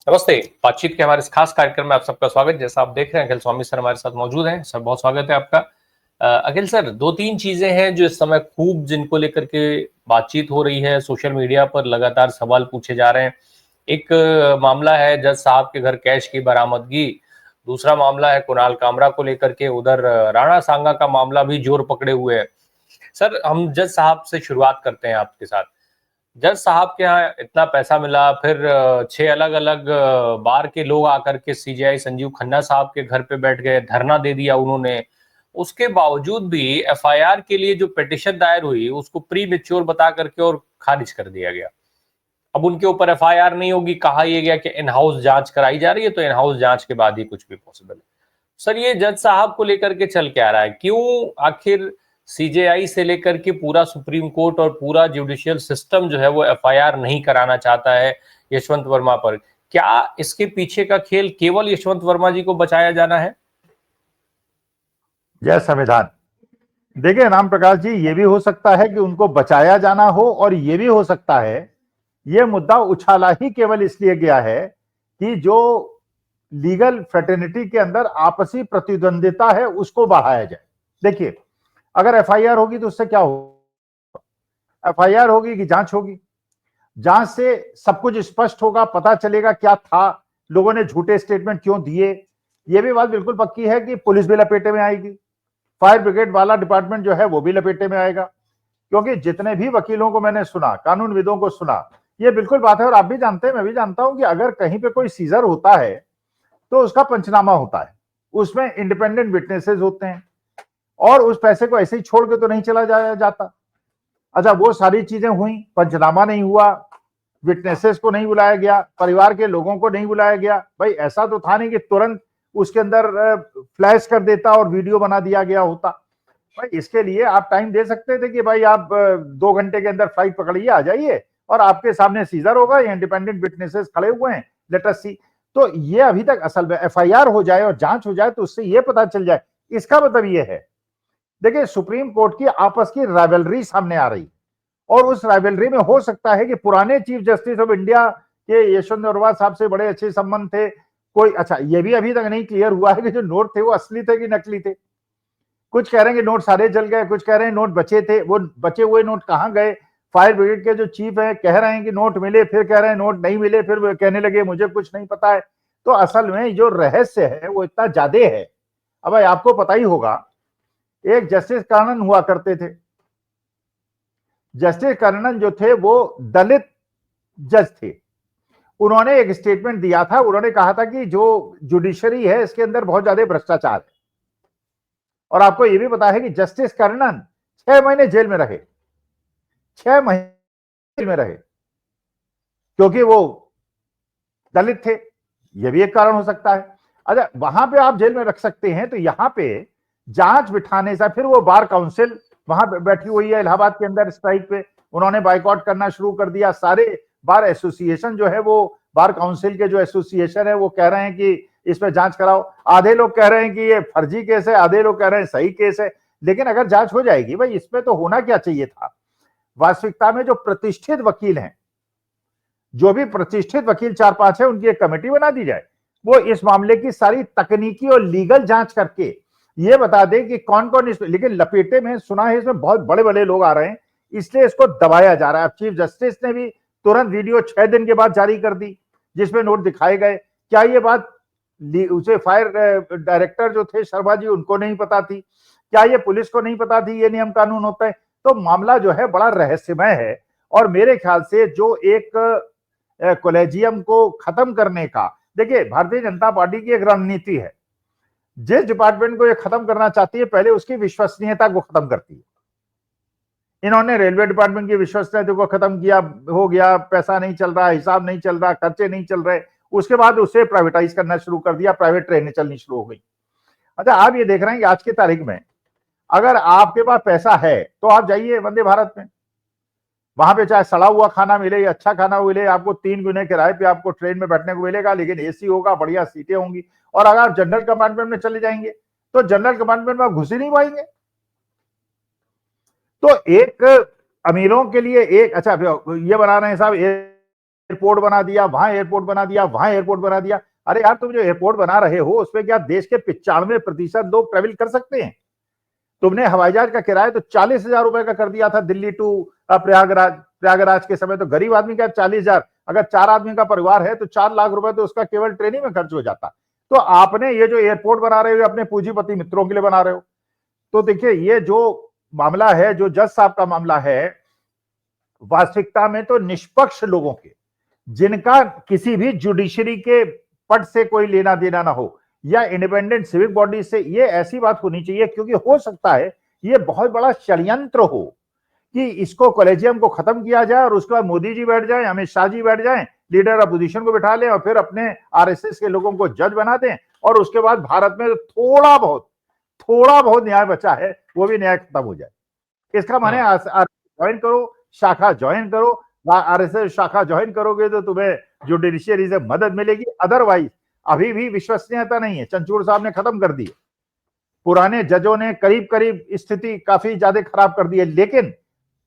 नमस्ते। बातचीत के हमारे इस खास कार्यक्रम में आप सबका स्वागत। जैसा आप देख रहे हैं, अखिल स्वामी सर हमारे साथ मौजूद हैं। सर, बहुत स्वागत है आपका। अखिल सर, 2-3 चीजें हैं जो इस समय खूब जिनको लेकर के बातचीत हो रही है, सोशल मीडिया पर लगातार सवाल पूछे जा रहे हैं। एक मामला है जज साहब के घर कैश की बरामदगी, दूसरा मामला है कुणाल कामरा को लेकर के, उधर राणा सांगा का मामला भी जोर पकड़े हुए है। सर, हम जज साहब से शुरुआत करते हैं आपके साथ। जज साहब के यहाँ इतना पैसा मिला, फिर 6 अलग-अलग बार के लोग आकर के सीजेआई संजीव खन्ना साहब के घर पे बैठ गए, धरना दे दिया उन्होंने। उसके बावजूद भी एफआईआर के लिए जो पिटीशन दायर हुई, उसको प्री मैच्योर बता करके और खारिज कर दिया गया। अब उनके ऊपर एफआईआर नहीं होगी, कहा यह गया कि इन हाउस जांच कराई जा रही है, तो इन हाउस जांच के बाद ही कुछ भी पॉसिबल है। सर, ये जज साहब को लेकर के चल क्या रहा है? क्यों आखिर सीजेआई से लेकर के पूरा सुप्रीम कोर्ट और पूरा जुडिशियल सिस्टम जो है वो एफआईआर नहीं कराना चाहता है यशवंत वर्मा पर? क्या इसके पीछे का खेल केवल यशवंत वर्मा जी को बचाया जाना है? जय संविधान। देखिए राम प्रकाश जी, ये भी हो सकता है कि उनको बचाया जाना हो, और ये भी हो सकता है ये मुद्दा उछाला ही केवल इसलिए गया है कि जो लीगल फ्रेटर्निटी के अंदर आपसी प्रतिद्वंदिता है उसको बढ़ाया जाए। देखिए, अगर एफआईआर होगी तो उससे क्या होगा? एफआईआर होगी कि जांच होगी। जांच से सब कुछ स्पष्ट होगा, पता चलेगा क्या था, लोगों ने झूठे स्टेटमेंट क्यों दिए। ये भी बात बिल्कुल पक्की है कि पुलिस भी लपेटे में आएगी, फायर ब्रिगेड वाला डिपार्टमेंट जो है वो भी लपेटे में आएगा। क्योंकि जितने भी वकीलों को मैंने सुना, कानूनविदों को सुना, ये बिल्कुल बात है, और आप भी जानते हैं, मैं भी जानता हूं कि अगर कहीं पे कोई सीजर होता है तो उसका पंचनामा होता है, उसमें इंडिपेंडेंट विटनेसेस होते हैं, और उस पैसे को ऐसे ही छोड़ के तो नहीं चला जाता। अच्छा, वो सारी चीजें हुई, पंचनामा नहीं हुआ, विटनेसेस को नहीं बुलाया गया, परिवार के लोगों को नहीं बुलाया गया। भाई ऐसा तो था नहीं कि तुरंत उसके अंदर फ्लैश कर देता और वीडियो बना दिया गया होता। भाई इसके लिए आप टाइम दे सकते थे कि भाई आप 2 घंटे के अंदर फ्लाइट पकड़िए, आ जाइए, और आपके सामने सीजर होगा, इंडिपेंडेंट विटनेसेस खड़े हुए हैं, लेट अस सी। तो ये अभी तक असल में एफआईआर हो जाए और जांच हो जाए तो उससे ये पता चल जाए। इसका मतलब ये है, देखिए सुप्रीम कोर्ट की आपस की राइवलरी सामने आ रही, और उस राइवलरी में हो सकता है कि पुराने चीफ जस्टिस ऑफ इंडिया के यशवंत वर्मा साहब से बड़े अच्छे संबंध थे कोई। अच्छा, ये भी अभी तक नहीं क्लियर हुआ है कि जो नोट थे वो असली थे कि नकली थे। कुछ कह रहे हैं कि नोट सारे जल गए, कुछ कह रहे हैं नोट बचे थे। वो बचे हुए नोट कहां गए? फायर ब्रिगेड के जो चीफ है कह रहे हैं कि नोट मिले, फिर कह रहे हैं नोट नहीं मिले, फिर वो कहने लगे मुझे कुछ नहीं पता है। तो असल में जो रहस्य है वो इतना ज्यादा है। अब भाई आपको पता ही होगा, एक जस्टिस कर्णन हुआ करते थे। जस्टिस कर्णन जो थे वो दलित जज थे। उन्होंने एक स्टेटमेंट दिया था, उन्होंने कहा था कि जो जुडिशरी है इसके अंदर बहुत ज्यादा भ्रष्टाचार है। और आपको यह भी पता है कि जस्टिस कर्णन 6 महीने जेल में रहे, 6 महीने जेल में रहे, क्योंकि वो दलित थे। यह भी एक कारण हो सकता है। अच्छा, वहां पे आप जेल में रख सकते हैं, तो यहां पे जांच बिठाने से फिर वो बार काउंसिल वहां बैठी हुई है इलाहाबाद के अंदर स्ट्राइक पे, उन्होंने बाइकआउट करना शुरू कर दिया। सारे बार एसोसिएशन जो है वो बार काउंसिल के जो एसोसिएशन है वो कह रहे हैं कि इसमें जांच कराओ। आधे लोग कह रहे हैं कि ये फर्जी केस है, आधे लोग कह रहे हैं सही केस है। लेकिन अगर जांच हो जाएगी, भाई इसमें तो होना क्या चाहिए था? वास्तविकता में जो प्रतिष्ठित वकील हैं, जो भी प्रतिष्ठित वकील 4-5 है, उनकी एक कमेटी बना दी जाए, वो इस मामले की सारी तकनीकी और लीगल जांच करके ये बता दें कि कौन कौन इसमें। लेकिन लपेटे में सुना है इसमें बहुत बड़े बड़े लोग आ रहे हैं, इसलिए इसको दबाया जा रहा है। अब चीफ जस्टिस ने भी तुरंत वीडियो 6 दिन के बाद जारी कर दी जिसमें नोट दिखाए गए। क्या ये बात उसे फायर डायरेक्टर जो थे शर्मा जी, उनको नहीं पता थी? क्या ये पुलिस को नहीं पता थी ये नियम कानून होता है? तो मामला जो है बड़ा रहस्यमय है। और मेरे ख्याल से जो एक कॉलेजियम को खत्म करने का, देखिए भारतीय जनता पार्टी की एक रणनीति है, जिस डिपार्टमेंट को ये खत्म करना चाहती है पहले उसकी विश्वसनीयता को खत्म करती है। इन्होंने रेलवे डिपार्टमेंट की विश्वसनीयता को खत्म किया, हो गया, पैसा नहीं चल रहा, हिसाब नहीं चल रहा, खर्चे नहीं चल रहे, उसके बाद उसे प्राइवेटाइज करना शुरू कर दिया, प्राइवेट ट्रेनें चलनी शुरू हो गई। अच्छा, आप ये देख रहे हैं कि आज की तारीख में अगर आपके पास पैसा है तो आप जाइए वंदे भारत में, वहां पे चाहे सड़ा हुआ खाना मिले या अच्छा खाना मिले, आपको 3 गुने किराए पे आपको ट्रेन में बैठने को मिलेगा, लेकिन एसी होगा, बढ़िया सीटें होंगी। और अगर आप जनरल कंपार्टमेंट में चले जाएंगे तो जनरल कंपार्टमेंट में आप घुस ही नहीं पाएंगे। तो एक अमीरों के लिए एक, अच्छा ये बना रहे हैं साहब, एयरपोर्ट बना दिया, वहां एयरपोर्ट बना दिया, वहां एयरपोर्ट बना दिया। अरे यार, तुम जो एयरपोर्ट बना रहे हो उसमें क्या देश के 95% लोग ट्रेवल कर सकते हैं? तुमने हवाई जहाज का किराया तो 40,000 रुपए का कर दिया था दिल्ली टू प्रयागराज। प्रयागराज के समय तो गरीब आदमी का 40,000, अगर 4 आदमी का परिवार है तो 4 लाख रुपए तो उसका केवल ट्रेनिंग में खर्च हो जाता। तो आपने ये जो एयरपोर्ट बना रहे हो अपने पूंजीपति मित्रों के लिए बना रहे हो। तो देखिए, ये जो मामला है, जो जज साहब का मामला है, वास्तविकता में तो निष्पक्ष लोगों के, जिनका किसी भी जुडिशरी के पद से कोई लेना देना ना हो या इंडिपेंडेंट सिविक बॉडी से, ये ऐसी बात होनी चाहिए। क्योंकि हो सकता है ये बहुत बड़ा षड्यंत्र हो कि इसको कॉलेजियम को खत्म किया जाए और उसके बाद मोदी जी बैठ जाए, अमित शाह जी बैठ जाए, लीडर अपोजिशन को बिठा लें और फिर अपने आरएसएस के लोगों को जज बना दें, और उसके बाद भारत में थोड़ा बहुत न्याय बचा है वो भी न्याय खत्म हो जाए। इसका माने ज्वाइन करो, शाखा ज्वाइन करो, आरएसएस शाखा ज्वाइन करोगे तो तुम्हें जुडिशियरी से मदद मिलेगी। अदरवाइज अभी भी विश्वसनीयता नहीं है। चंचूड़ साहब ने खत्म कर दी, पुराने जजों ने करीब करीब स्थिति काफी ज्यादा खराब कर दी है। लेकिन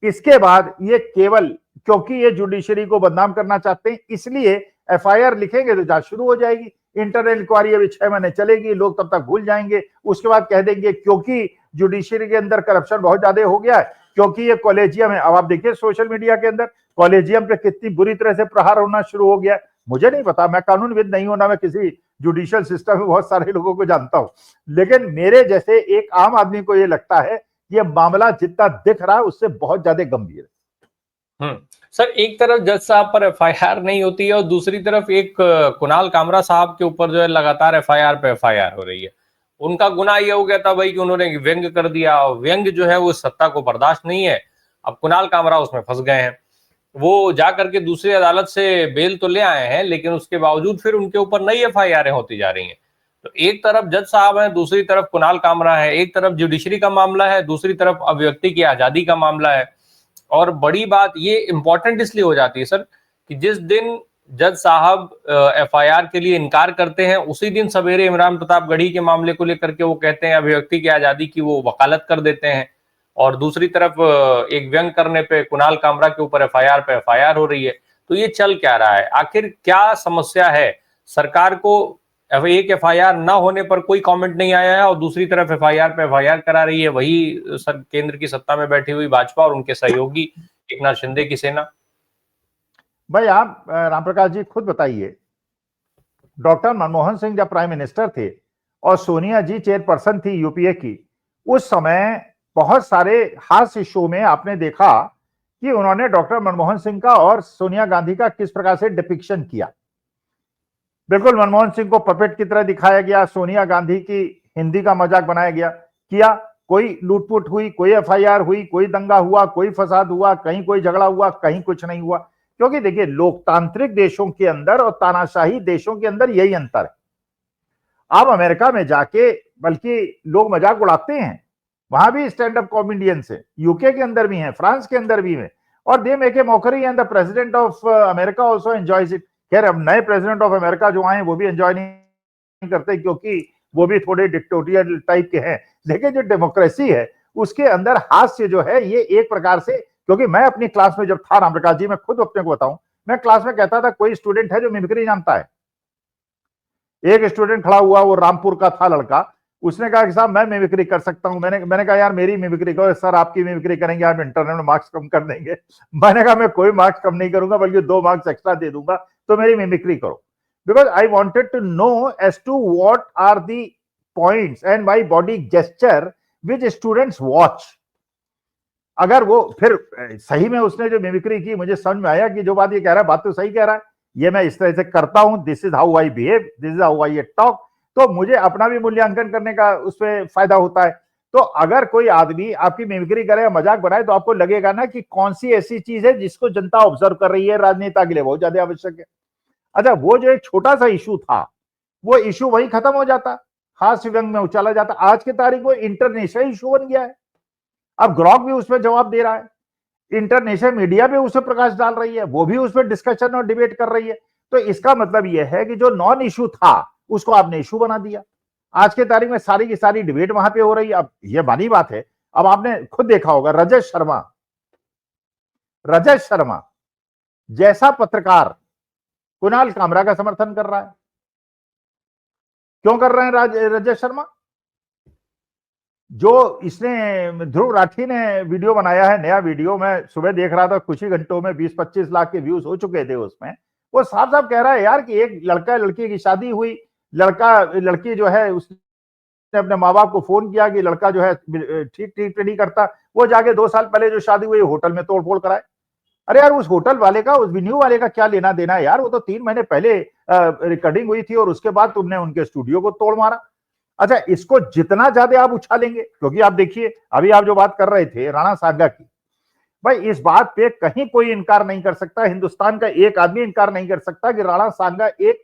इसके बाद ये केवल क्योंकि ये जुडिशरी को बदनाम करना चाहते हैं इसलिए एफआईआर लिखेंगे तो जांच शुरू हो जाएगी। इंटरनल इंक्वायरी अभी 6 महीने चलेगी, लोग तब तक भूल जाएंगे। उसके बाद कह देंगे क्योंकि जुडिशरी के अंदर करप्शन बहुत ज्यादा हो गया है, क्योंकि ये कॉलेजियम है। अब आप देखिए सोशल मीडिया के अंदर कॉलेजियम पे कितनी बुरी तरह से प्रहार होना शुरू हो गया। मुझे नहीं पता, मैं कानूनविद नहीं हूं ना, मैं किसी जुडिशियल सिस्टम में बहुत सारे लोगों को जानता हूं, लेकिन मेरे जैसे एक आम आदमी को ये लगता है ये मामला जितना दिख रहा है उससे बहुत ज्यादा गंभीर है। सर, एक तरफ जज साहब पर एफआईआर नहीं होती है और दूसरी तरफ एक कुणाल कामरा साहब के ऊपर जो है लगातार एफआईआर पे एफआईआर हो रही है। उनका गुनाह ये हो गया था भाई कि उन्होंने व्यंग कर दिया, और व्यंग जो है वो सत्ता को बर्दाश्त नहीं है। अब कुणाल कामरा उसमें फंस गए हैं। वो जाकर के दूसरी अदालत से बेल तो ले आए हैं, लेकिन उसके बावजूद फिर उनके ऊपर नई एफआईआर होती जा रही हैं। तो एक तरफ जज साहब हैं, दूसरी तरफ कुणाल कामरा है, एक तरफ जुडिशरी का मामला है, दूसरी तरफ अभिव्यक्ति की आजादी का मामला है। और बड़ी बात ये इंपॉर्टेंट इसलिए हो जाती है सर कि जिस दिन जज साहब एफआईआर के लिए इनकार करते हैं उसी दिन सवेरे इमरान प्रतापगढ़ी के मामले को लेकर के वो कहते हैं अभिव्यक्ति की आजादी की वो वकालत कर देते हैं, और दूसरी तरफ एक व्यंग करने पे कुणाल कामरा के ऊपर एफआईआर पे एफआईआर हो रही है। तो ये चल क्या रहा है, आखिर क्या समस्या है? सरकार को एक एफआईआर ना होने पर कोई कमेंट नहीं आया है और दूसरी तरफ एफआईआर पे एफआईआर करा रही है वही केंद्र की सत्ता में बैठी हुई भाजपा और उनके सहयोगी एकनाथ शिंदे की सेना। भाई आप रामप्रकाश जी खुद बताइए, डॉक्टर मनमोहन सिंह जब प्राइम मिनिस्टर थे और सोनिया जी चेयरपर्सन थी यूपीए की, उस समय बहुत सारे हास्य शो में आपने देखा कि उन्होंने डॉक्टर मनमोहन सिंह का और सोनिया गांधी का किस प्रकार से डिपिक्शन किया। बिल्कुल मनमोहन सिंह को पपेट की तरह दिखाया गया, सोनिया गांधी की हिंदी का मजाक बनाया गया। किया, कोई लूटपुट हुई, कोई एफआईआर हुई, कोई दंगा हुआ, कोई फसाद हुआ, कहीं कोई झगड़ा हुआ, कहीं कुछ नहीं हुआ। क्योंकि देखिए लोकतांत्रिक देशों के अंदर और तानाशाही देशों के अंदर यही अंतर है। आप अमेरिका में जाके बल्कि लोग मजाक उड़ाते हैं, वहां भी स्टैंड अप कॉमेडियंस है, यूके के अंदर भी हैं, फ्रांस के अंदर भी है, और they make a mockery and the president of America also enjoys it. खैर अब नए प्रेसिडेंट ऑफ अमेरिका जो आए वो भी एंजॉय नहीं करते क्योंकि वो भी थोड़े डिक्टेटोरियल टाइप के हैं, लेकिन जो डेमोक्रेसी है उसके अंदर हास्य जो है ये एक प्रकार से, क्योंकि मैं अपनी क्लास में जब था रामप्रकाश जी, मैं खुद अपने को बताऊं, मैं क्लास में कहता था कोई स्टूडेंट है जो मिमिक्री जानता है। एक स्टूडेंट खड़ा हुआ, वो रामपुर का था लड़का, उसने कहा कि साहब मैं मिमिक्री कर सकता हूं। मैंने कहा यार मेरी मिमिक्री करो। सर आपकी मिमिक्री करेंगे आप इंटरनेट में मार्क्स कम कर देंगे। मैंने कहा मैं कोई मार्क्स कम नहीं करूंगा बल्कि 2 मार्क्स एक्स्ट्रा दे दूंगा, तो मेरी मिमिक्री करो। Because I wanted to know as to what are the points and my body gesture which students watch. अगर वो फिर सही में उसने जो मिमिक्री की, मुझे समझ में आया कि जो बात ये कह रहा है बात तो सही कह रहा है, ये मैं इस तरह से करता हूं, this is how I behave, this is how I talk, तो मुझे अपना भी मूल्यांकन करने का उसमें फायदा होता है। तो अगर कोई आदमी आपकी मिमिक्री करे, मजाक बनाए, तो आपको लगेगा ना कि कौन सी ऐसी चीज है जिसको जनता ऑब्जर्व कर रही है, राजनेता के लिए बहुत ज्यादा आवश्यक है। अच्छा, वो जो एक छोटा सा इशू था वो इशू वही खत्म हो जाता, हास्य व्यंग में उछाला जाता। आज की तारीख वो इंटरनेशनल इशू बन गया है। अब ग्रॉक भी उसमें जवाब दे रहा है, इंटरनेशनल मीडिया भी उस पर प्रकाश डाल रही है, वो भी उस पर डिस्कशन और डिबेट कर रही है। तो इसका मतलब यह है कि जो नॉन इशू था उसको आपने इशू बना दिया। आज के तारीख में सारी की सारी डिबेट वहां पे हो रही है। अब यह मानी बात है, अब आपने खुद देखा होगा रजत शर्मा जैसा पत्रकार कुणाल कामरा का समर्थन कर रहा है। क्यों कर रहे हैं राजेश शर्मा? जो इसने ध्रुव राठी ने वीडियो बनाया है, नया वीडियो मैं सुबह देख रहा था, कुछ ही घंटों में 20-25 लाख के व्यूज हो चुके थे उसमें। वो साफ साफ कह रहा है यार कि एक लड़का लड़की की शादी हुई, लड़की जो है उसने अपने माँ बाप को फोन किया कि लड़का जो है ठीक ठीक नहीं करता, वो जाके 2 साल पहले जो शादी हुई होटल में तोड़फोड़ कराए। अरे यार, उस होटल वाले का, उस वेन्यू वाले का क्या लेना देना है यार? वो तो 3 महीने पहले रिकॉर्डिंग हुई थी और उसके बाद तुमने उनके स्टूडियो को तोड़ मारा। अच्छा, इसको जितना ज्यादा आप उछालेंगे, क्योंकि आप देखिए अभी आप जो बात कर रहे थे राणा सांगा की, भाई इस बात पे कहीं कोई इनकार नहीं कर सकता, हिंदुस्तान का एक आदमी इनकार नहीं कर सकता कि राणा सांगा एक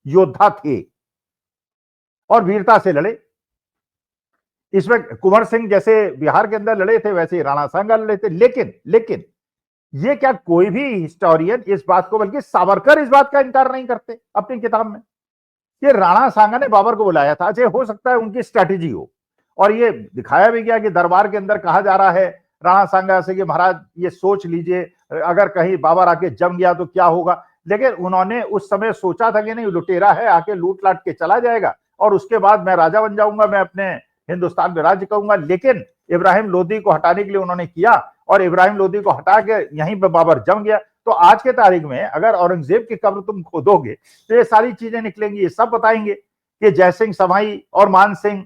योद्धा थे और वीरता से लड़े। इसमें कुंवर सिंह जैसे बिहार के अंदर लड़े थे, वैसे ही राणा सांगा लड़े थे। लेकिन ये क्या कोई भी हिस्टोरियन इस बात को, बल्कि सावरकर इस बात का इनकार नहीं करते अपनी किताब में, ये राणा सांगा ने बाबर को बुलाया था। अच्छा, हो सकता है उनकी स्ट्रैटेजी हो, और ये दिखाया भी गया कि दरबार के अंदर कहा जा रहा है राणा सांगा से कि महाराज ये सोच लीजिए, अगर कहीं बाबर आके जम गया तो क्या होगा। लेकिन उन्होंने उस समय सोचा था कि नहीं, लुटेरा है, आके लूट लाट के चला जाएगा और उसके बाद मैं राजा बन जाऊंगा, मैं अपने हिंदुस्तान में राज्य करूंगा। लेकिन इब्राहिम लोदी को हटाने के लिए उन्होंने किया, और इब्राहिम लोदी को हटा के यहीं पे बाबर जम गया। तो आज के तारीख में अगर औरंगजेब की कब्र तुम खोदोगे तो ये सारी चीजें निकलेंगी। ये सब बताएंगे कि जयसिंह समाई और मान सिंह,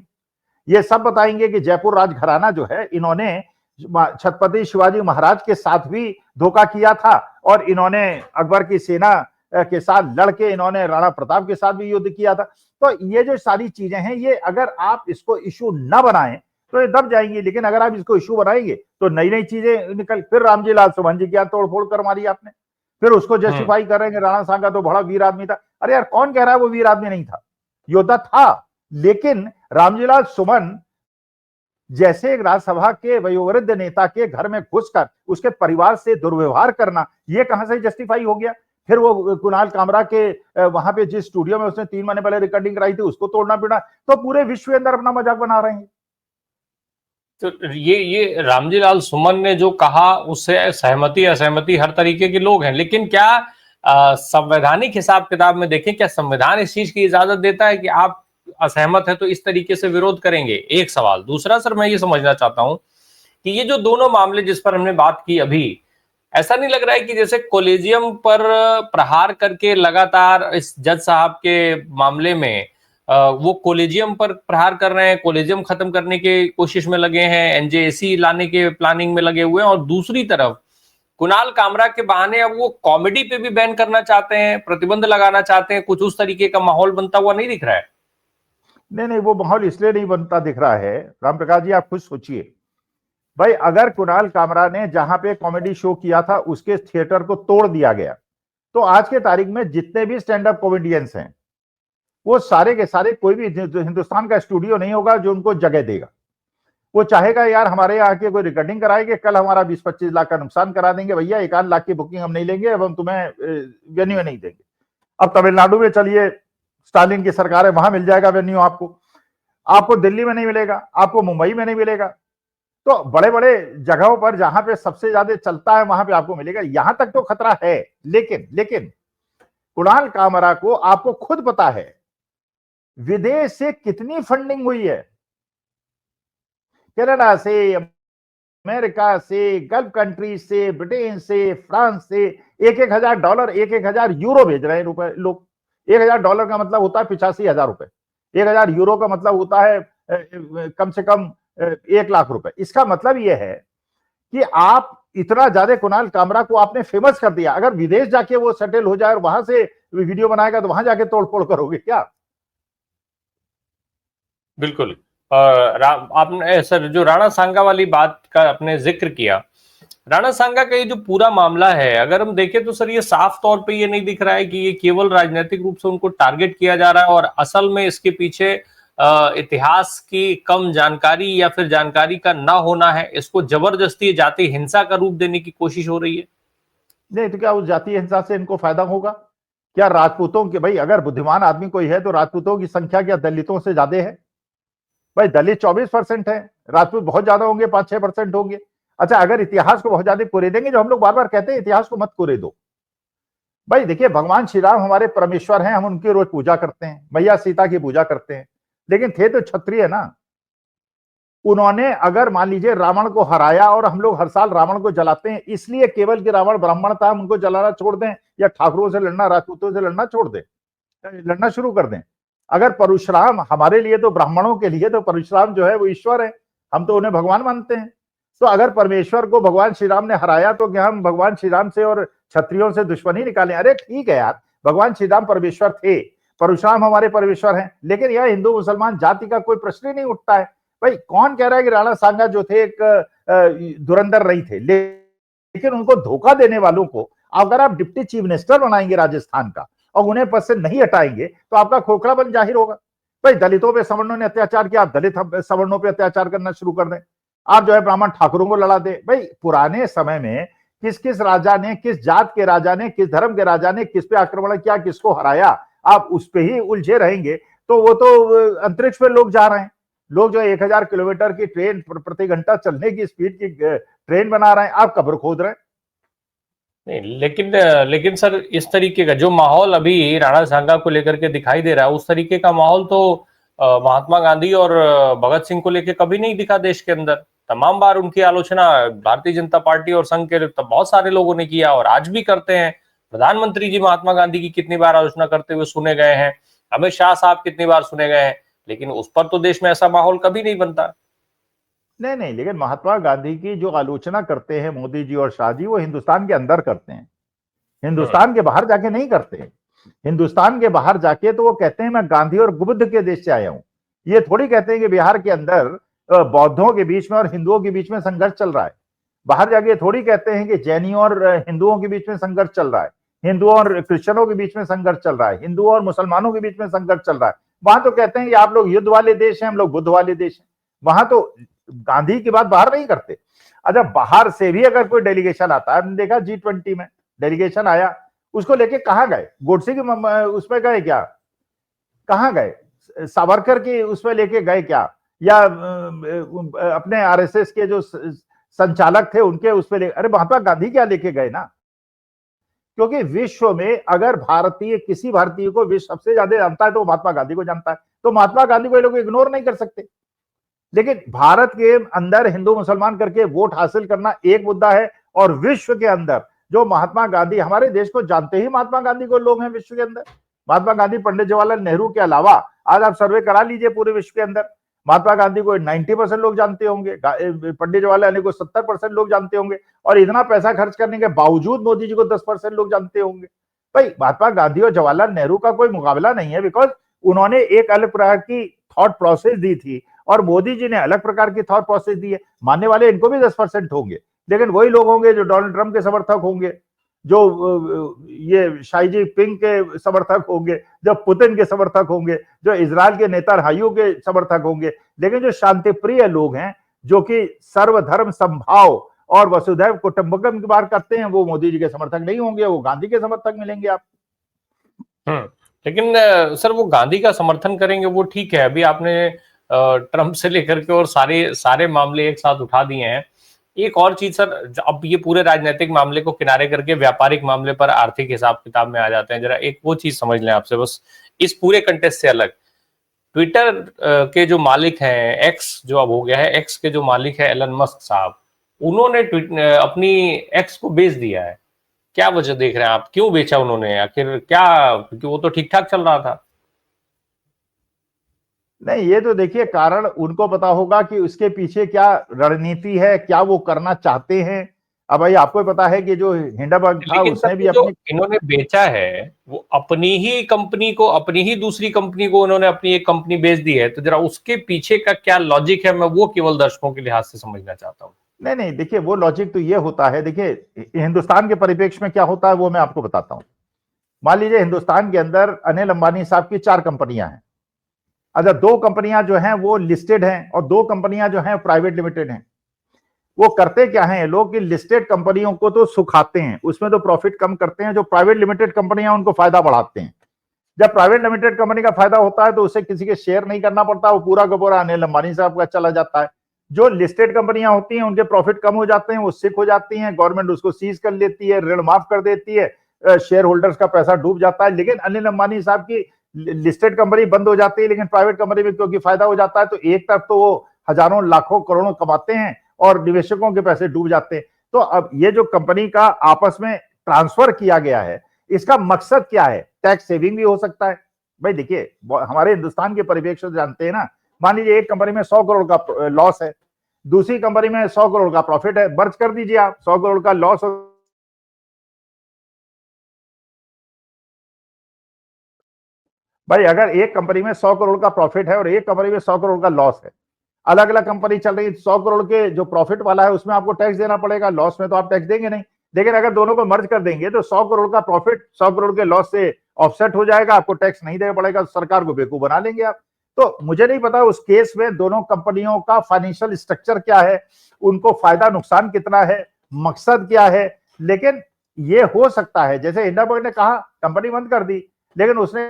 ये सब बताएंगे कि जयपुर राजघराना जो है, इन्होंने छत्रपति शिवाजी महाराज के साथ भी धोखा किया था, और इन्होंने अकबर की सेना के साथ लड़के इन्होंने राणा प्रताप के साथ भी युद्ध किया था। तो ये जो सारी चीजें हैं, ये अगर आप इसको इशू न बनाएं तो ये दब जाएंगी। लेकिन अगर आप इसको इशू बनाएंगे तो नई नई चीजें निकल, फिर रामजी लाल सुमन जी क्या तोड़फोड़ कर मारी आपने, फिर उसको जस्टिफाई करेंगे राणा सांगा तो बड़ा वीर आदमी था। अरे यार, कौन कह रहा है वो वीर आदमी नहीं था? योद्धा था। लेकिन रामजी लाल सुमन जैसे एक राज्यसभा के वयोवृद्ध नेता के घर में घुसकर उसके परिवार से दुर्व्यवहार करना, ये कहां से जस्टिफाई हो गया? फिर वो कुणाल कामरा के वहां पे जिस स्टूडियो में उसने 3 महीने पहले रिकॉर्डिंग कराई थी, उसको तोड़ना पीटना, तो पूरे विश्व के अंदर अपना मजाक बना रहे हैं। तो ये रामजी लाल सुमन ने जो कहा उससे सहमति असहमति हर तरीके के लोग हैं, लेकिन क्या संवैधानिक हिसाब किताब में देखें, क्या संविधान इस चीज की इजाजत देता है कि आप असहमत है तो इस तरीके से विरोध करेंगे? एक सवाल। दूसरा सर, मैं ये समझना चाहता हूं कि ये जो दोनों मामले जिस पर हमने बात की अभी, ऐसा नहीं लग रहा है कि जैसे कॉलेजियम पर प्रहार करके लगातार इस जज साहब के मामले में वो कॉलेजियम पर प्रहार कर रहे हैं, कॉलेजियम खत्म करने की कोशिश में लगे हैं, एनजेएसी लाने के प्लानिंग में लगे हुए हैं, और दूसरी तरफ कुणाल कामरा के बहाने अब वो कॉमेडी पे भी बैन करना चाहते हैं, प्रतिबंध लगाना चाहते हैं। कुछ उस तरीके का माहौल बनता हुआ नहीं दिख रहा है? नहीं, वो माहौल इसलिए नहीं बनता दिख रहा है राम प्रकाश जी, आप खुद सोचिए भाई, अगर कुणाल कामरा ने जहां पे कॉमेडी शो किया था उसके थिएटर को तोड़ दिया गया, तो आज के तारीख में जितने भी स्टैंड अप कॉमेडियंस हैं वो सारे के सारे, कोई भी हिंदुस्तान का स्टूडियो नहीं होगा जो उनको जगह देगा। वो चाहेगा यार हमारे यहाँ के कोई रिकॉर्डिंग कराएंगे, कल हमारा 20-25 लाख का नुकसान करा देंगे, भैया 1 लाख की बुकिंग हम नहीं लेंगे, अब हम तुम्हें वेन्यू नहीं देंगे। अब तमिलनाडु में चलिए, स्टालिन की सरकार है, वहां मिल जाएगा वेन्यू आपको दिल्ली में नहीं मिलेगा, आपको मुंबई में नहीं मिलेगा। तो बड़े बड़े जगहों पर जहां पे सबसे ज्यादा चलता है वहां पे आपको मिलेगा। यहां तक तो खतरा है। लेकिन कुणाल कामरा को आपको खुद पता है विदेश से कितनी फंडिंग हुई है, कनाडा से, अमेरिका से, गल्फ कंट्री से, ब्रिटेन से, फ्रांस से, 1,000 डॉलर, 1,000 यूरो भेज रहे हैं रुपए लोग। 1,000 डॉलर का मतलब होता है 85,000 रुपए, 1,000 यूरो का मतलब होता है कम से कम 1 लाख रुपए। इसका मतलब यह है कि आप इतना ज्यादा कुणाल कामरा को आपने फेमस कर दिया। अगर विदेश जाके वो सेटल हो जाए और वहां से वीडियो बनाएगा तो वहां जाके तोड़फोड़ करोगे क्या? बिल्कुल। आपने सर जो राणा सांगा वाली बात का आपने जिक्र किया, राणा सांगा का ये जो पूरा मामला है, अगर हम देखें तो सर ये साफ तौर पे ये नहीं दिख रहा है कि ये केवल राजनीतिक रूप से उनको टारगेट किया जा रहा है, और असल में इसके पीछे इतिहास की कम जानकारी या फिर जानकारी का ना होना है। इसको जबरदस्ती जाति हिंसा का रूप देने की कोशिश हो रही है। नहीं तो क्या उस जातीय हिंसा से इनको फायदा होगा? क्या राजपूतों के, भाई अगर बुद्धिमान आदमी कोई है तो राजपूतों की संख्या क्या दलितों से ज्यादा है? भाई दलित 24% है, राजपूत बहुत ज्यादा होंगे, 5-6% होंगे। अच्छा, अगर इतिहास को बहुत ज्यादा कुरेदेंगे, जो हम लोग बार बार कहते हैं इतिहास को मत कुरेदो, भाई देखिए, भगवान श्री राम हमारे परमेश्वर हैं, हम उनकी रोज पूजा करते हैं, मैया सीता की पूजा करते हैं, लेकिन थे तो क्षत्रिय ना। उन्होंने अगर मान लीजिए रावण को हराया, और हम लोग हर साल रावण को जलाते हैं इसलिए केवल कि रावण ब्राह्मण था, हम उनको जलाना छोड़ दें, या ठाकुरों से लड़ना, राजपूतों से लड़ना छोड़ दें, लड़ना शुरू कर दें? अगर परशुराम हमारे लिए, तो ब्राह्मणों के लिए तो परशुराम जो है वो ईश्वर है, हम तो उन्हें भगवान मानते हैं। तो अगर परमेश्वर को भगवान श्री राम ने हराया, तो क्या हम भगवान श्री राम से और क्षत्रियों से दुश्मनी निकालें? अरे ठीक है यार, भगवान श्री राम परमेश्वर थे, परशुराम हमारे परमेश्वर हैं, लेकिन यह हिंदू मुसलमान जाति का कोई प्रश्न ही नहीं उठता है। भाई कौन कह रहा है कि राणा सांगा जो थे एक धुरंधर नहीं थे, लेकिन उनको धोखा देने वालों को अगर आप डिप्टी चीफ मिनिस्टर बनाएंगे राजस्थान का, और उन्हें पद से नहीं हटाएंगे, तो आपका खोखलापन जाहिर होगा। भाई दलितों पे सवर्णों ने अत्याचार किया, आप दलित सवर्णों पे अत्याचार करना शुरू कर दें, आप जो है ब्राह्मण ठाकुरों को लड़ा दे। भाई पुराने समय में किस किस राजा ने, किस जात के राजा ने, किस धर्म के राजा ने किस पे आक्रमण किया, किसको हराया, आप उस पे ही उलझे रहेंगे तो वो तो अंतरिक्ष पे लोग जा रहे हैं। लोग जो 1000 किलोमीटर की ट्रेन प्रति घंटा चलने की स्पीड की ट्रेन बना रहे हैं, आप कब्र खोद रहे हैं। नहीं, लेकिन सर इस तरीके का जो माहौल अभी राणा सांगा को लेकर के दिखाई दे रहा है, उस तरीके का माहौल तो महात्मा गांधी और भगत सिंह को लेकर कभी नहीं दिखा देश के अंदर। तमाम बार उनकी आलोचना भारतीय जनता पार्टी और संघ के बहुत सारे लोगों ने किया और आज भी करते हैं। प्रधानमंत्री जी महात्मा गांधी की कितनी बार आलोचना करते हुए सुने गए हैं, अमित शाह साहब कितनी बार सुने गए हैं, लेकिन उस पर तो देश में ऐसा माहौल कभी नहीं बनता। नहीं नहीं, लेकिन महात्मा गांधी की जो आलोचना करते हैं मोदी जी और शाह जी, वो हिंदुस्तान के अंदर करते हैं, हिंदुस्तान के बाहर जाके नहीं करते। हिंदुस्तान के बाहर जाके तो वो कहते हैं मैं गांधी और बुद्ध के देश से आया हूं। ये थोड़ी कहते हैं कि बिहार के अंदर बौद्धों के बीच में और हिंदुओं के बीच में संघर्ष चल रहा है। बाहर जाके थोड़ी कहते हैं कि जैनियों और हिंदुओं के बीच में संघर्ष चल रहा है, हिंदुओं और क्रिश्चियनों के बीच में संघर्ष चल रहा है, हिंदुओं और मुसलमानों के बीच में संघर्ष चल रहा है। वहां तो कहते हैं कि आप लोग युद्ध वाले देश हैं, हम लोग बुद्ध वाले देश हैं। वहां तो गांधी की बात बाहर नहीं करते। अच्छा, बाहर से भी अगर कोई डेलीगेशन आता है, हमने देखा G20 में डेलीगेशन आया, उसको लेके कहां गए? गोडसे की उसमें गए क्या? कहां गए? सावरकर की उसमें लेके गए क्या? या अपने आरएसएस के जो संचालक थे उनके उसमें ले? अरे महात्मा गांधी क्या लेके गए ना। क्योंकि विश्व में अगर भारतीय किसी भारतीय को विश्व सबसे ज्यादा जानता है तो महात्मा गांधी को जानता है, तो महात्मा गांधी को ये लोग इग्नोर नहीं कर सकते। लेकिन भारत के अंदर हिंदू मुसलमान करके वोट हासिल करना एक मुद्दा है, और विश्व के अंदर जो महात्मा गांधी, हमारे देश को जानते ही महात्मा गांधी को लोग हैं विश्व के अंदर। महात्मा गांधी, पंडित जवाहरलाल नेहरू के अलावा आज आप सर्वे करा लीजिए पूरे विश्व के अंदर, महात्मा गांधी को 90% लोग जानते होंगे, पंडित जवाहरलाल नेहरू को 70% लोग जानते होंगे, और इतना पैसा खर्च करने के बावजूद मोदी जी को 10% लोग जानते होंगे। भाई महात्मा गांधी और जवाहरलाल नेहरू का कोई मुकाबला नहीं है, बिकॉज उन्होंने एक अलग प्रकार की थॉट प्रोसेस दी थी और मोदी जी ने अलग प्रकार की थॉट प्रोसेस दी है। मानने वाले इनको भी 10% होंगे, लेकिन वही लोग होंगे जो डोनाल्ड ट्रंप के समर्थक होंगे, जो ये शाई जी पिंग के समर्थक होंगे, जो पुतिन के समर्थक होंगे, जो इजराइल के नेतान्याहू के समर्थक होंगे। लेकिन जो शांति प्रिय लोग हैं, जो कि सर्वधर्म संभाव और वसुधैव कुटुंबकम की बात करते हैं, वो मोदी जी के समर्थक नहीं होंगे, वो गांधी के समर्थक मिलेंगे आप। लेकिन सर वो गांधी का समर्थन करेंगे वो ठीक है, अभी आपने ट्रंप से लेकर के और सारे मामले एक साथ उठा दिए हैं। एक और चीज सर, अब ये पूरे राजनीतिक मामले को किनारे करके व्यापारिक मामले पर आर्थिक हिसाब किताब में आ जाते हैं। जरा एक वो चीज समझ लें आपसे बस, इस पूरे कंटेस्ट से अलग, ट्विटर के जो मालिक हैं, एक्स जो अब हो गया है, एक्स के जो मालिक है एलन मस्क साहब, उन्होंने अपनी एक्स को बेच दिया है। क्या वजह देख रहे हैं आप, क्यों बेचा उन्होंने आखिर? क्या, क्योंकि वो तो ठीक ठाक चल रहा था। नहीं, ये तो देखिए कारण उनको पता होगा कि उसके पीछे क्या रणनीति है, क्या वो करना चाहते हैं। अब भाई आपको पता है कि जो हिंडनबर्ग था उसने भी अपनी, इन्होंने बेचा है वो अपनी ही कंपनी को, अपनी ही दूसरी कंपनी को उन्होंने अपनी एक कंपनी बेच दी है, तो जरा उसके पीछे का क्या लॉजिक है, मैं वो केवल दर्शकों के लिहाज से समझना चाहता हूँ। नहीं नहीं, देखिए वो लॉजिक तो ये होता है, देखिए हिंदुस्तान के परिप्रेक्ष्य में क्या होता है वो मैं आपको बताता हूं। मान लीजिए हिंदुस्तान के अंदर अनिल अंबानी साहब की 4 कंपनियां हैं। अच्छा, 2 कंपनियां जो हैं वो लिस्टेड हैं और 2 कंपनियां जो हैं प्राइवेट लिमिटेड हैं। वो करते क्या है लोग कि लिस्टेड कंपनियों को तो सुखाते हैं, उसमें तो प्रॉफिट कम करते हैं, जो प्राइवेट लिमिटेड कंपनियां उनको फायदा बढ़ाते हैं। जब प्राइवेट लिमिटेड कंपनी का फायदा होता है तो उसे किसी के शेयर नहीं करना पड़ता, वो पूरा का पूरा अनिल अंबानी साहब का चला जाता है। जो लिस्टेड कंपनियां होती हैं उनके प्रॉफिट कम हो जाते हैं, वो सिक हो जाती हैं, गवर्नमेंट उसको सीज कर लेती है, ऋण माफ कर देती है, शेयर होल्डर्स का पैसा डूब जाता है। लेकिन अनिल अंबानी साहब की लिस्टेड कंपनी बंद हो जाती है, लेकिन प्राइवेट कंपनी में क्योंकि फायदा हो जाता है, तो एक तरफ तो वो हजारों लाखों करोड़ों कमाते हैं और निवेशकों के पैसे डूब जाते हैं। तो अब ये जो कंपनी का आपस में ट्रांसफर किया गया है, इसका मकसद क्या है? टैक्स सेविंग भी हो सकता है। भाई देखिए, हमारे हिंदुस्तान के परिप्रेक्ष्य से जानते हैं ना, मान लीजिए एक कंपनी में 100 करोड़ का लॉस है, दूसरी कंपनी में 100 करोड़ का प्रॉफिट है, मर्ज कर दीजिए आप। 100 करोड़ का लॉस हो, भाई अगर एक कंपनी में 100 करोड़ का प्रॉफिट है और एक कंपनी में 100 करोड़ का लॉस है, अलग अलग कंपनी चल रही है, 100 करोड़ के जो प्रॉफिट वाला है उसमें आपको टैक्स देना पड़ेगा, लॉस में तो आप टैक्स देंगे नहीं। लेकिन अगर दोनों को मर्ज कर देंगे तो 100 करोड़ का प्रॉफिट 100 करोड़ के लॉस से ऑफसेट हो जाएगा, आपको टैक्स नहीं देना पड़ेगा, सरकार को बेवकूफ बना लेंगे आप। तो मुझे नहीं पता उस केस में दोनों कंपनियों का फाइनेंशियल स्ट्रक्चर क्या है, उनको फायदा नुकसान कितना है, मकसद क्या है। लेकिन ये हो सकता है, जैसे हिंडनबर्ग ने कहा कंपनी बंद कर दी, लेकिन उसने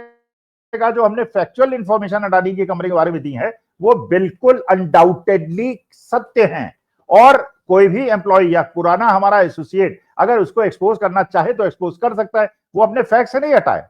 कहा जो हमने फैक्चुअल इंफॉर्मेशन अडानी की कंपनी के बारे में दी है वो बिल्कुल अनडाउटेडली सत्य हैं। और कोई भी एम्प्लॉय या पुराना हमारा एसोसिएट अगर उसको एक्सपोज करना चाहे तो एक्सपोज कर सकता है, वो अपने फैक्ट से नहीं हटाए।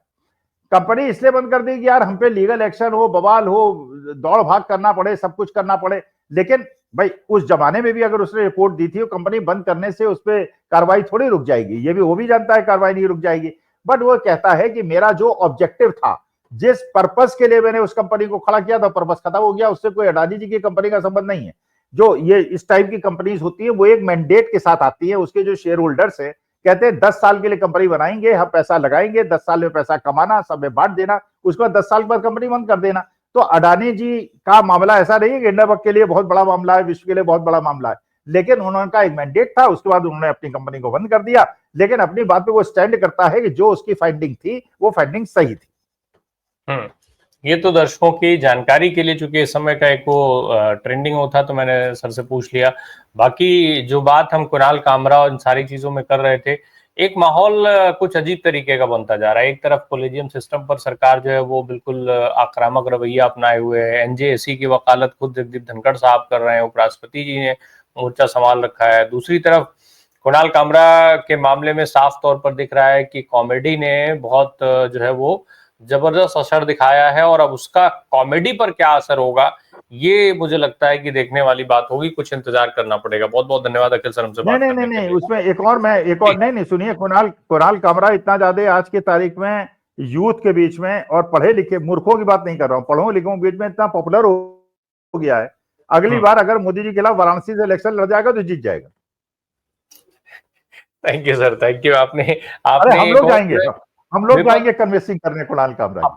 कंपनी इसलिए बंद कर दी कि यार हम पे लीगल एक्शन हो, बवाल हो, दौड़ भाग करना पड़े, सब कुछ करना पड़े। लेकिन भाई उस जमाने में भी अगर उसने रिपोर्ट दी थी, कंपनी बंद करने से उस पर कार्रवाई थोड़ी रुक जाएगी, ये भी वो भी जानता है कार्रवाई नहीं रुक जाएगी। बट वो कहता है कि मेरा जो ऑब्जेक्टिव था, जिस पर्पस के लिए मैंने उस कंपनी को खड़ा किया था, पर्पस खत्म हो गया, उससे कोई अडानी जी की कंपनी का संबंध नहीं है। जो ये इस टाइप की कंपनीज होती है वो एक मैंडेट के साथ आती है, उसके जो शेयर होल्डर्स है कहते हैं 10 साल के लिए कंपनी बनाएंगे, हम पैसा लगाएंगे, 10 साल में पैसा कमाना, सब में बांट देना, उसके बाद 10 साल के बाद कंपनी बंद कर देना। तो अडानी जी का मामला ऐसा नहीं है कि हिंडनबर्ग के लिए बहुत बड़ा मामला है, विश्व के लिए बहुत बड़ा मामला है, लेकिन उनका एक मैंडेट था, उसके बाद उन्होंने अपनी कंपनी को बंद कर दिया। लेकिन अपनी बात पे वो स्टैंड करता है कि जो उसकी फाइंडिंग थी वो फाइंडिंग सही थी। ये तो दर्शकों की जानकारी के लिए, चूंकि इस समय का एक वो ट्रेंडिंग होता तो मैंने सर से पूछ लिया। बाकी जो बात हम कुणाल कामरा और इन सारी चीजों में कर रहे थे, एक माहौल कुछ अजीब तरीके का बनता जा रहा है। एक तरफ कोलेजियम सिस्टम पर सरकार जो है वो बिल्कुल आक्रामक रवैया अपनाए हुए है। एनजेएसी की वकालत खुद जगदीप धनखड़ साहब कर रहे हैं, उपराष्ट्रपति जी ने मोर्चा संभाल रखा है। दूसरी तरफ कुणाल कामरा के मामले में साफ तौर पर दिख रहा है कि कॉमेडी ने बहुत जो है वो जबरदस्त असर दिखाया है, और अब उसका कॉमेडी पर क्या असर होगा ये मुझे लगता है कि देखने वाली बात होगी। कुछ इंतजार करना पड़ेगा। बहुत बहुत धन्यवाद अखिल सर हमसे बात करने के लिए। उसमें एक और नहीं सुनिए, कुणाल कामरा इतना ज्यादा आज की तारीख में यूथ के बीच में और पढ़े लिखे मूर्खों की बात नहीं कर रहा हूँ, पढ़ो लिखों के बीच में इतना पॉपुलर हो गया है, अगली बार अगर मोदी जी के खिलाफ वाराणसी से इलेक्शन लड़ जाएगा तो जीत जाएगा। Thank you sir, thank you. आपने हम लोग जाएंगे कन्विंसिंग करने कुणाल कामरा।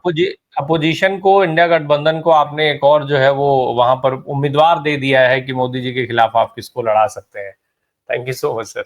अपोजिशन को, इंडिया गठबंधन को आपने एक और जो है वो वहां पर उम्मीदवार दे दिया है कि मोदी जी के खिलाफ आप किसको लड़ा सकते हैं। Thank you so much sir.